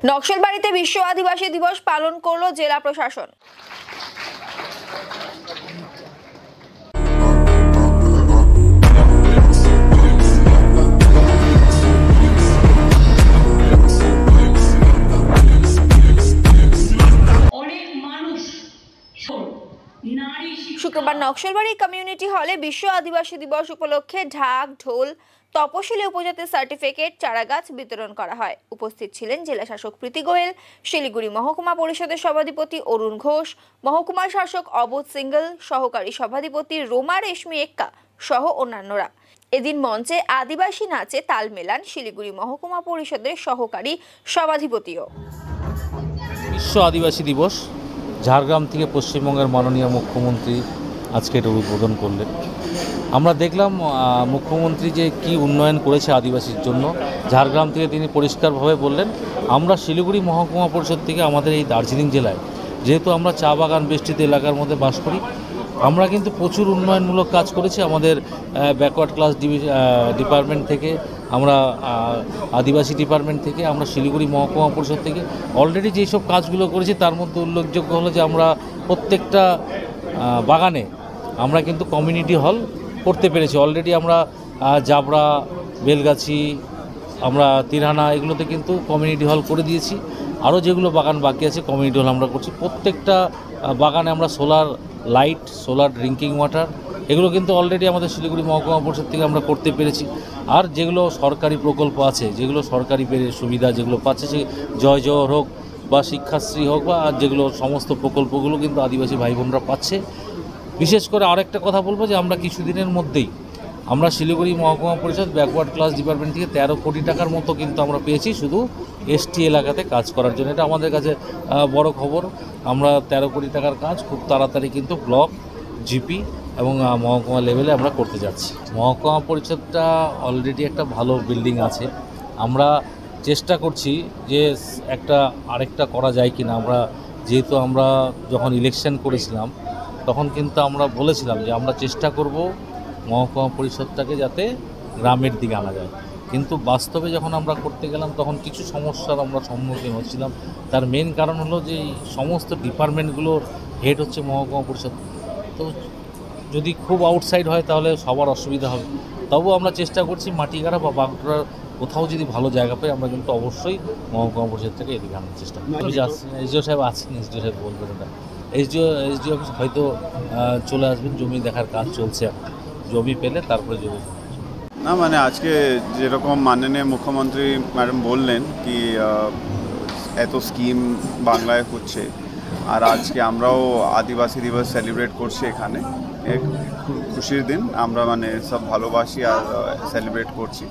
নকশালবাড়িতে বিশ্ব আদিবাসী দিবস পালন করল জেলা প্রশাসন। শুক্রবার নকশালবাড়ি কমিউনিটি হলে বিশ্ব আদিবাসী দিবস উপলক্ষে ঢাক, ঢোল, তপশিলি উপজাতির সার্টিফিকেট, চারাগাছ বিতরণ করা হয়। উপস্থিত ছিলেন জেলা শাসক প্রীতি গোয়েল, শিলিগুড়ি মহকুমা পরিষদের সভাধিপতি অরুণ ঘোষ, মহকুমা শাসক অবোধ সিঙ্গল, সহকারী সভাধিপতি রোমা রেশমি এক্কা সহ অন্যান্যরা। এদিন মঞ্চে আদিবাসী নাচে তাল মেলান শিলিগুড়ি মহকুমা পরিষদের সহকারী সভাধিপতিও। বিশ্ব আদিবাসী দিবস ঝাড়গ্রাম থেকে পশ্চিমবঙ্গের মাননীয় মুখ্যমন্ত্রী আজকে এটা উদ্বোধন করলেন। আমরা দেখলাম মুখ্যমন্ত্রী যে কি উন্নয়ন করেছে আদিবাসীর জন্য। ঝাড়গ্রাম থেকে তিনি পরিষ্কারভাবে বললেন, আমরা শিলিগুড়ি মহকুমা পরিষদ থেকে আমাদের এই দার্জিলিং জেলায়, যেহেতু আমরা চা বাগান বেষ্টিত এলাকার মধ্যে বাস করি, আমরা কিন্তু প্রচুর উন্নয়নমূলক কাজ করেছি। আমাদের ব্যাকওয়ার্ড ক্লাস ডিপার্টমেন্ট থেকে, আমরা আদিবাসী ডিপার্টমেন্ট থেকে, আমরা শিলিগুড়ি মহকুমা পরিষদ থেকে অলরেডি যেসব কাজগুলো করেছি তার মধ্যে উল্লেখযোগ্য হলো যে আমরা প্রত্যেকটা বাগানে আমরা কিন্তু কমিউনিটি হল করতে পেরেছি। অলরেডি আমরা জাবরা, বেলগাছি, আমরা তিরহানা এগুলোতে কিন্তু কমিউনিটি হল করে দিয়েছি। আরও যেগুলো বাগান বাকি আছে কমিউনিটি হল আমরা করছি। প্রত্যেকটা বাগানে আমরা solar light, solar drinking water এগুলো কিন্তু অলরেডি আমাদের শিলিগুড়ি মহকুমা পরিষদ থেকে আমরা করতে পেরেছি। আর যেগুলো সরকারি প্রকল্প আছে, যেগুলো সরকারি সুবিধা যেগুলো পাচ্ছে, সে জয় জোহর হোক বা শিক্ষাশ্রী হোক বা যেগুলো সমস্ত প্রকল্পগুলো কিন্তু আদিবাসী ভাই বোনরা পাচ্ছে। বিশেষ করে আরেকটা কথা বলবো যে আমরা কিছুদিনের মধ্যেই আমরা শিলিগুড়ি মহকুমা পরিষদ ব্যাকওয়ার্ড ক্লাস ডিপার্টমেন্ট থেকে 13 কোটি টাকার মতো কিন্তু আমরা পেয়েছি শুধু এসটি এলাকাতে কাজ করার জন্য। এটা আমাদের কাছে বড় খবর। আমরা 13 কোটি টাকার কাজ খুব তাড়াতাড়ি কিন্তু ব্লক, জিপি এবং মহকুমা লেভেলে আমরা করতে যাচ্ছি। মহকুমা পরিষদটা অলরেডি একটা ভালো বিল্ডিং আছে। আমরা চেষ্টা করছি যে আরেকটা করা যায় কি না। যেহেতু আমরা যখন ইলেকশন করেছিলাম তখন কিন্তু আমরা বলেছিলাম যে আমরা চেষ্টা করব মহকুমা পরিষদটাকে যাতে গ্রামের দিকে আনা যায়। কিন্তু বাস্তবে যখন আমরা করতে গেলাম তখন কিছু সমস্যার আমরা সম্মুখীন হচ্ছিলাম। তার মেন কারণ হলো যে সমস্ত ডিপার্টমেন্টগুলোর হেড হচ্ছে মহকুমা পরিষদ। তো যদি খুব আউটসাইড হয় তাহলে সবার অসুবিধা হবে। তবুও আমরা চেষ্টা করছি মাটিগাড়া বা বাগডোরার কোথাও যদি ভালো জায়গা পাই আমরা কিন্তু অবশ্যই মহকুমা পরিষদ থেকে এদিকে আনার চেষ্টা করি। আমি যাচ্ছি, এসডিও সাহেব আছেন, এসডিও সাহেব বলবেন এটা। এসডিও অফিস হয়তো চলে আসবেন, জমি দেখার কাজ চলছে। জমি পেলে তারপরে জমি না, মানে আজকে যেরকম মাননীয় মুখ্যমন্ত্রী ম্যাডাম বললেন কি এত স্কিম বাংলায় হচ্ছে, আর আজকে আমরাও আদিবাসী দিবস সেলিব্রেট করছি এখানে। এক খুশির দিন, আমরা মানে সব ভালোবাসি আর সেলিব্রেট করছি।